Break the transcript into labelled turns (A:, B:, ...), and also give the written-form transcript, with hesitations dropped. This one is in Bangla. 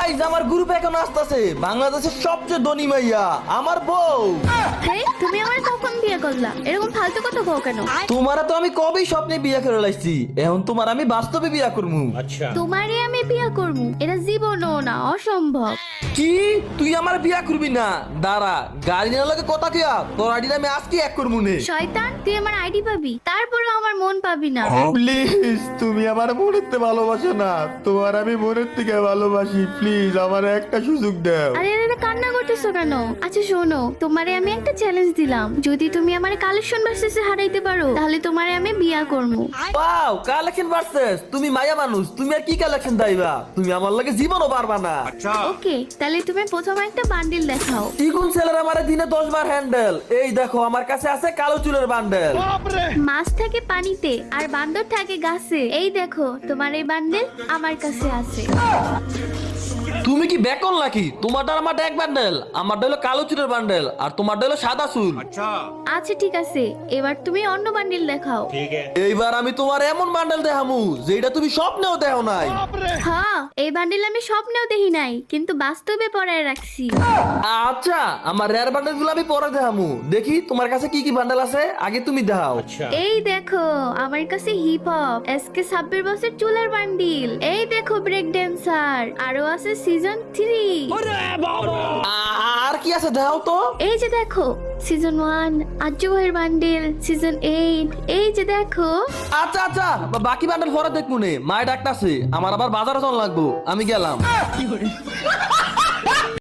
A: গাইস আমার গ্রুপে এখন আসতেছে বাংলাদেশের সবচেয়ে ধনী মাইয়া আমার বউ।
B: হেই, তুমি আমার কখন বিয়ে করলা? এরকম ফালতু কথা কও কেন?
A: তোমারা তো আমি কবেই স্বপ্নে বিয়ে করে লাইছি, এখন তোমার আমি বাস্তবে বিয়ে করবো।
B: তোমারে আমি বিয়ে করবো, এটা জীবনও না, অসম্ভব।
A: কি তুই আমার বিয়ে করবি না? দাঁড়া, গাড়ি নেওয়ার লাগে কথা কিয়া, তোর আইডি আমি আজকে এক করবো নে।
B: শয়তান, তুই আমার আইডি পাবি, তারপরেও আমার মন পাবি না।
A: প্লিজ তুমি আমার মনের থেকে ভালোবাসো না, তোমার আমি মনের থেকে ভালোবাসি, প্লিজ আমার একটা সুযোগ দাও।
B: আরে আরে কান্না করতেছো কেন? আচ্ছা শোনো, তোমারে আমি একটা চ্যালেঞ্জ দিলাম, যদি তুমি আমার কালেকশন ভার্সেসে হারাইতে পারো তাহলে তোমারে আমি বিয়ে করবো।
A: ওয়াও, কালেকশন ভার্সেস, তুমি মায়া মানুষ, তুমি আর কি কালেকশন দাইবা? তুমি আমার লাগে জীবনও পারবা না।
B: ওকে, তাহলে তুমি প্রথমে একটা বান্ডিল দেখাও।
A: চিকুন ছেলের আমার দিনে 10 বার হ্যান্ডেল, এই দেখো আমার কাছে আছে কালো চুলের বান্ডেল।
B: মাছ থাকে পানিতে আর বান্দর থাকে গাছে, এই দেখো তোমার এই বান্ডেল আমার কাছে আছে।
A: তুমি কি বেকল নাকি? তোমারটা আমারটা এক বান্ডেল, আমারটা হলো কালো চুলের বান্ডেল আর তোমারটা হলো সাদা চুল।
B: আচ্ছা ঠিক আছে, এবার তুমি অন্য বান্ডিল দেখাও।
A: এইবার আমি তোমার এমন বান্ডেল দেখামু যেটা তুমি স্বপ্নেও দেখো নাই।
B: হ্যাঁ, এই বান্ডিল আমি স্বপ্নেও দেখি নাই, কিন্তু বাস্তবে পড়ায় রাখছি।
A: আচ্ছা, আমার রেয়ার বান্ডেল গুলো আমি পরে দেখামু, দেখি তোমার কাছে কি কি বান্ডেল আছে, আগে তুমি দেখাও।
B: এই দেখো আমার কাছে হিপ হপ এসকে 26 বছর চুলের বান্ডিল, এই দেখো ব্রেক ড্যান্সার, আরো আছে সিজন 3।
A: আর কি আছে দেখাও তো।
B: এই যে দেখো সিজন 1 আজ্জু ভাইয়ের বান্ডিল, সিজন 8, এই যে দেখো।
A: আচ্ছা আচ্ছা, বাকি বান্ডেল পরে দেখবো নে, মায় ডাকতাছে, আমার আবার বাজারে চল লাগবো, আমি গেলাম।